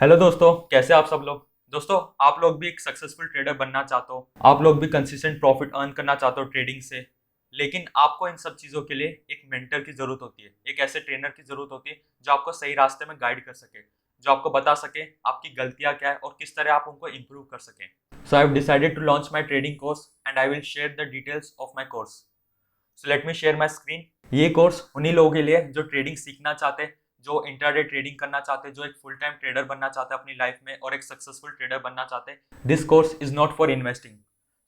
Hello दोस्तों, कैसे आप सब लोग। दोस्तों, आप लोग भी एक सक्सेसफुल ट्रेडर बनना चाहते हो, आप लोग भी कंसिस्टेंट प्रॉफिट अर्न करना चाहते हो ट्रेडिंग से। लेकिन आपको इन सब चीज़ों के लिए एक मेंटर की ज़रूरत होती है, एक ऐसे ट्रेनर की ज़रूरत होती है जो आपको सही रास्ते में गाइड कर सके, जो आपको बता सके आपकी गलतियाँ क्या है और किस तरह आप उनको इम्प्रूव कर सकें। So I have decided to launch my trading course and I will share the details of my course. So let me share my screen. ये कोर्स उन्हीं लोगों के लिए जो ट्रेडिंग सीखना चाहते हैं, जो इंट्राडे ट्रेडिंग करना चाहते हैं, जो एक फुल टाइम ट्रेडर बनना चाहते हैं अपनी लाइफ में और एक सक्सेसफुल ट्रेडर बनना चाहते हैं। This course is not for investing,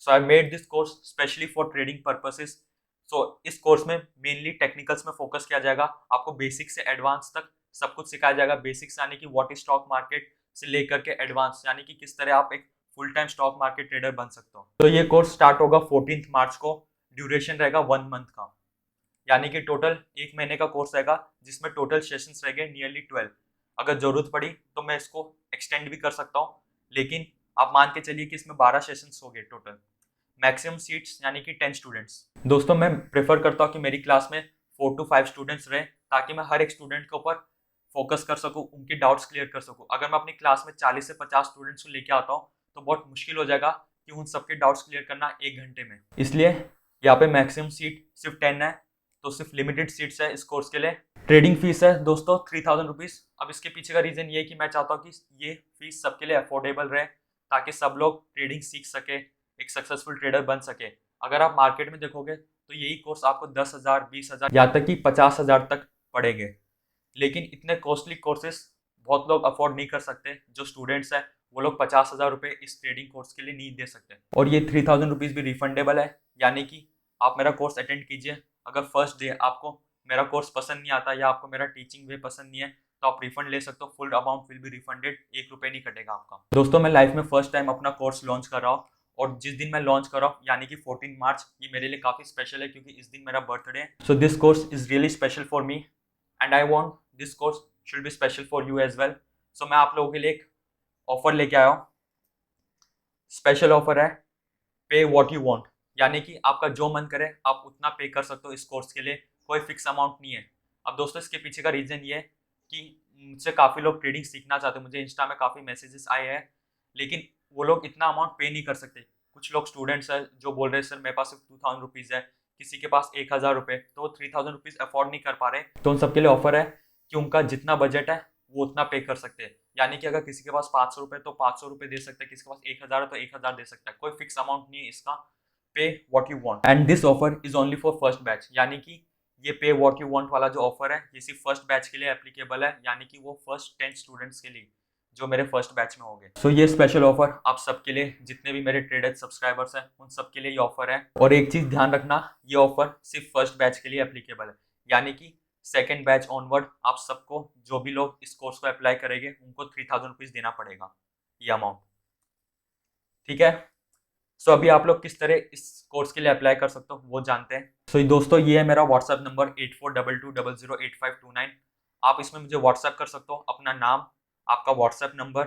so I made this course specially for trading purposes. So इस कोर्स में मेनली टेक्निकल्स में फोकस किया जाएगा, आपको बेसिक से एडवांस तक सब कुछ सिखाया जाएगा। बेसिक्स यानी कि व्हाट इज स्टॉक मार्केट से लेकर के एडवांस यानी कि किस तरह आप एक full time stock market trader बन सकते हो। तो ये कोर्स स्टार्ट होगा 14 मार्च को। ड्यूरेशन रहेगा 1 मंथ का, यानी कि टोटल 1 महीने का कोर्स रहेगा, जिसमें टोटल सेशंस रहेंगे नियरली 12। अगर जरूरत पड़ी तो मैं इसको एक्सटेंड भी कर सकता हूँ, लेकिन आप मान के चलिए कि इसमें 12 सेशंस हो गए टोटल। मैक्सिमम सीट्स यानी कि 10 स्टूडेंट्स। दोस्तों, मैं प्रेफर करता हूँ कि मेरी क्लास में 4 to 5 स्टूडेंट्स रहे, ताकि मैं हर एक स्टूडेंट के ऊपर फोकस कर सकूँ, उनके डाउट्स क्लियर कर सकूँ। अगर मैं अपनी क्लास में 40 से 50 स्टूडेंट्स को लेके आता हूँ तो बहुत मुश्किल हो जाएगा कि उन सबके डाउट्स क्लियर करना 1 घंटे में। इसलिए यहाँ पे मैक्सिमम सीट सिर्फ 10 है, तो सिर्फ लिमिटेड सीट्स है इस कोर्स के लिए। ट्रेडिंग फीस है दोस्तों 3000 रुपीज़। अब इसके पीछे का रीज़न ये है कि मैं चाहता हूँ कि ये फीस सबके लिए अफोर्डेबल रहे, ताकि सब लोग ट्रेडिंग सीख सके, एक सक्सेसफुल ट्रेडर बन सके। अगर आप मार्केट में देखोगे तो यही कोर्स आपको 10,000, 20,000, यहाँ तक कि 50,000 तक पड़ेंगे। लेकिन इतने कॉस्टली कोर्सेस बहुत लोग अफोर्ड नहीं कर सकते। जो स्टूडेंट्स हैं वो लोग 50,000 रुपये इस ट्रेडिंग कोर्स के लिए नहीं दे सकते। और ये 3000 रुपीज़ भी रिफंडेबल है, यानी कि आप मेरा कोर्स अटेंड कीजिए। अगर फर्स्ट डे आपको मेरा कोर्स पसंद नहीं आता या आपको मेरा टीचिंग वे पसंद नहीं है तो आप रिफंड ले सकते हो। Full amount will be refunded, 1 रुपये नहीं कटेगा आपका। दोस्तों, मैं लाइफ में फर्स्ट टाइम अपना कोर्स लॉन्च कर रहा हूँ, और जिस दिन मैं लॉन्च कर रहा हूँ यानी कि 14 मार्च, ये मेरे लिए काफ़ी स्पेशल है क्योंकि इस दिन मेरा बर्थडे है। So this course is really special for me and I want this course should be special for you as well. So मैं आप लोगों के लिए एक ऑफर लेके आया हूँ। स्पेशल ऑफर है, पे व्हाट यू वांट, यानी कि आपका जो मन करे आप उतना पे कर सकते हो इस कोर्स के लिए। कोई फिक्स अमाउंट नहीं है। अब दोस्तों, इसके पीछे का रीज़न ये है कि मुझसे काफ़ी लोग ट्रेडिंग सीखना चाहते हैं, मुझे इंस्टा में काफ़ी मैसेजेस आए हैं, लेकिन वो लोग इतना अमाउंट पे नहीं कर सकते। कुछ लोग स्टूडेंट्स हैं जो बोल रहे हैं सर मेरे पास सिर्फ 2000 रुपीज़ है, किसी के पास 1000 रुपये, तो वो 3000 रुपीज़ अफोर्ड नहीं कर पा रहे। तो उन सबके लिए ऑफर है कि उनका जितना बजट है वो उतना पे कर सकते हैं। यानी कि अगर किसी के पास 500 रुपये तो 500 रुपये दे सकता है, किसी के पास 1000 है तो 1000 दे सकता है। कोई फिक्स अमाउंट नहीं है इसका। पे what you want and this offer is only for first batch, यानी कि ये पे व्हाट यू वांट वाला जो ऑफर है ये सिर्फ फर्स्ट बैच के लिए एप्लीकेबल है, यानी कि वो फर्स्ट 10 स्टूडेंट्स के लिए जो मेरे फर्स्ट बैच में होंगे। सो ये स्पेशल ऑफर आप सबके लिए, जितने भी मेरे ट्रेडेड सब्सक्राइबर्स हैं उन सबके लिए ये ऑफर है। और एक चीज ध्यान रखना, ये ऑफर सिर्फ फर्स्ट बैच के लिए एप्लीकेबल है, यानी कि सेकेंड बैच ऑनवर्ड आप सबको, जो भी लोग इस कोर्स को अप्लाई करेंगे उनको 3000 रुपीज़ देना पड़ेगा, ये अमाउंट। ठीक है। सो अभी आप लोग किस तरह इस कोर्स के लिए अप्लाई कर सकते हो वो जानते हैं। सो दोस्तों, ये है मेरा व्हाट्सएप नंबर 8422008529। आप इसमें मुझे व्हाट्सएप कर सकते हो अपना नाम, आपका व्हाट्सएप नंबर,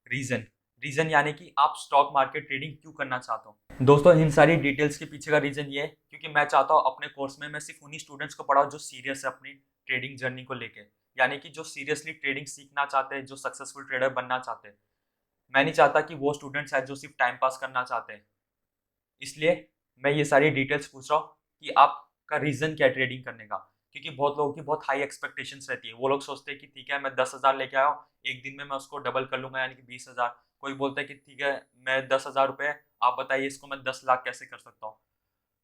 रीजन। रीजन यानी कि आप स्टॉक मार्केट ट्रेडिंग क्यों करना चाहते हो। दोस्तों, इन सारी डिटेल्स के पीछे का रीजन ये है क्योंकि मैं चाहता हूँ अपने कोर्स में मैं सिर्फ उन्हीं स्टूडेंट्स को पढ़ाऊँ जो सीरियस है अपनी ट्रेडिंग जर्नी को लेके, यानी कि जो सीरियसली ट्रेडिंग सीखना चाहते हैं, जो सक्सेसफुल ट्रेडर बनना चाहते हैं। मैं नहीं चाहता कि वो स्टूडेंट्स हैं जो सिर्फ टाइम पास करना चाहते हैं। इसलिए मैं ये सारी डिटेल्स पूछ रहा हूँ कि आपका रीज़न क्या है ट्रेडिंग करने का। क्योंकि बहुत लोगों की बहुत हाई एक्सपेक्टेशंस रहती है। वो लोग सोचते हैं कि ठीक है मैं 10,000 लेके आया हूँ, एक दिन में मैं उसको डबल कर लूँगा यानी कि 20,000। कोई बोलता है कि ठीक है मैं 10,000 रुपये, आप बताइए इसको मैं 10 लाख कैसे कर सकता हूँ।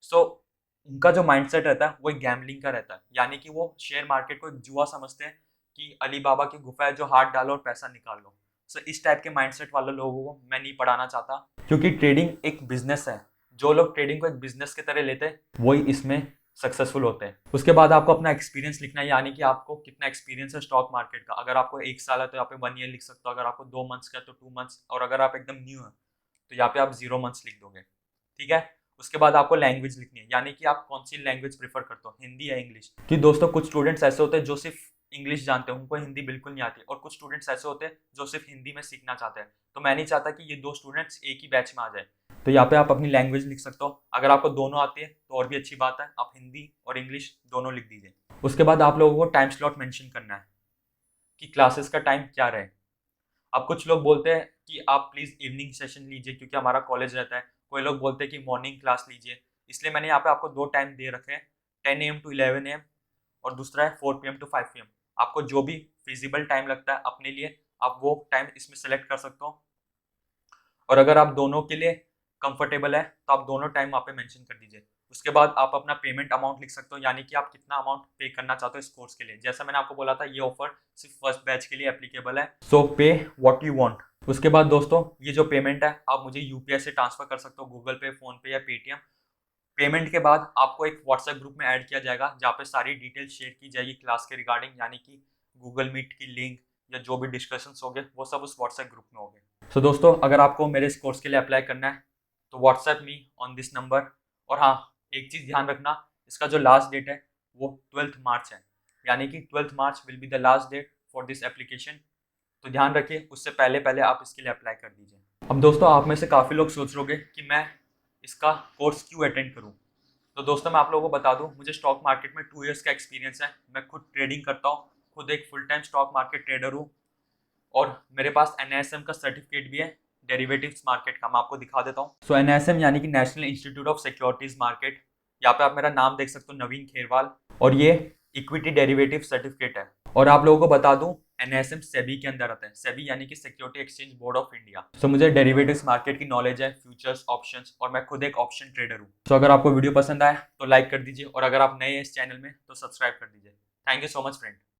सो उनका जो माइंडसेट रहता है वो एक गैम्बलिंग का रहता है, यानी कि वो शेयर मार्केट को एक जुआ समझते हैं कि अली बाबा की गुफा है जो हाथ डालो और पैसा निकाल लो। सो इस टाइप के माइंडसेट वाले लोगों को मैं नहीं पढ़ाना चाहता, क्योंकि ट्रेडिंग एक बिजनेस है। जो लोग ट्रेडिंग को एक बिजनेस की तरह लेते हैं वही इसमें सक्सेसफुल होते हैं। उसके बाद आपको अपना एक्सपीरियंस लिखना है, यानी कि आपको कितना एक्सपीरियंस है स्टॉक मार्केट का। अगर आपको 1 साल है तो यहाँ पे 1 ईयर लिख सकते हो, अगर आपको 2 मंथ्स का है तो 2 मंथ्स, और अगर आप एकदम न्यू है तो यहाँ पे आप 0 मंथ्स लिख दोगे। ठीक है। उसके बाद आपको लैंग्वेज लिखनी है, यानी कि आप कौन सी लैंग्वेज प्रेफर करते हो, हिंदी या इंग्लिश। कि दोस्तों, कुछ स्टूडेंट्स ऐसे होते हैं जो सिर्फ इंग्लिश जानते हैं, उनको हिंदी बिल्कुल नहीं आती, और कुछ स्टूडेंट्स ऐसे होते हैं जो सिर्फ हिंदी में सीखना चाहते हैं। तो मैं नहीं चाहता कि ये दो स्टूडेंट्स एक ही बैच में आ जाए। तो यहाँ पे आप अपनी लैंग्वेज लिख सकते हो। अगर आपको दोनों आती है तो और भी अच्छी बात है, आप हिंदी और इंग्लिश दोनों लिख दीजिए। उसके बाद आप लोगों को टाइम स्लॉट मेंशन करना है कि क्लासेस का टाइम क्या रहे। अब कुछ लोग बोलते हैं कि आप प्लीज़ इवनिंग सेशन लीजिए क्योंकि हमारा कॉलेज रहता है। कोई लोग बोलते हैं कि मॉर्निंग क्लास लीजिए। इसलिए मैंने यहाँ पे आपको 2 टाइम दे रखे हैं, 10 AM टू 11 AM और दूसरा है 4 PM टू 5 PM। आपको जो भी फ़ीज़िबल टाइम लगता है अपने लिए, आप वो टाइम इसमें सेलेक्ट कर सकते हो। और अगर आप दोनों के लिए कंफर्टेबल है तो आप दोनों टाइम वहाँ पे मेंशन कर दीजिए। उसके बाद आप अपना पेमेंट अमाउंट लिख सकते हो, यानी कि आप कितना अमाउंट पे करना चाहते हो इस कोर्स के लिए। जैसा मैंने आपको बोला था, ये ऑफर सिर्फ फर्स्ट बैच के लिए एप्लीकेबल है, सो पे व्हाट यू वांट। उसके बाद दोस्तों, ये जो पेमेंट है आप मुझे यूपीआई से ट्रांसफर कर सकते हो, गूगल पे, फोन पे या पेटीएम। पेमेंट के बाद आपको एक व्हाट्सएप ग्रुप में ऐड किया जाएगा जहाँ पे सारी डिटेल शेयर की जाएगी क्लास के रिगार्डिंग, यानी कि गूगल मीट की लिंक या जो भी डिस्कशंस होंगे वो सब उस व्हाट्सएप ग्रुप में होंगे। सो दोस्तों, अगर आपको मेरे इस कोर्स के लिए अप्लाई करना है तो WhatsApp me on this number. और हाँ, एक चीज़ ध्यान रखना, इसका जो लास्ट डेट है वो 12th मार्च है, यानी कि 12th March will be the last date for this application. तो ध्यान रखिए, उससे पहले पहले आप इसके लिए अप्लाई कर दीजिए। अब दोस्तों, आप में से काफ़ी लोग सोच रहे होंगे कि मैं इसका कोर्स क्यों अटेंड करूं। तो दोस्तों, मैं आप लोगों को बता दूं, मुझे स्टॉक मार्केट में 2 इयर्स का एक्सपीरियंस है। मैं खुद ट्रेडिंग करता हूं, खुद एक full time stock market trader हूं। और मेरे पास NISM का सर्टिफिकेट भी है डेरिवेटिव्स मार्केट का। मैं आपको दिखा देता हूँ। सो NISM यानी कि national institute of securities market. यहाँ पे आप मेरा नाम देख सकते हो, नवीन खेरवाल। और ये इक्विटी डेरिवेटिव सर्टिफिकेट है। और आप लोगों को बता दूं, NISM सेबी के अंदर आता है। सेबी यानी कि security exchange board of India. So मुझे डेरिवेटिव्स मार्केट की नॉलेज है, फ्यूचर्स, ऑप्शंस, और मैं खुद एक ऑप्शन ट्रेडर हूँ। सो अगर आपको वीडियो पसंद आए तो लाइक कर दीजिए, और अगर आप नए हैं इस चैनल में तो सब्सक्राइब कर दीजिए। Thank you so much friend.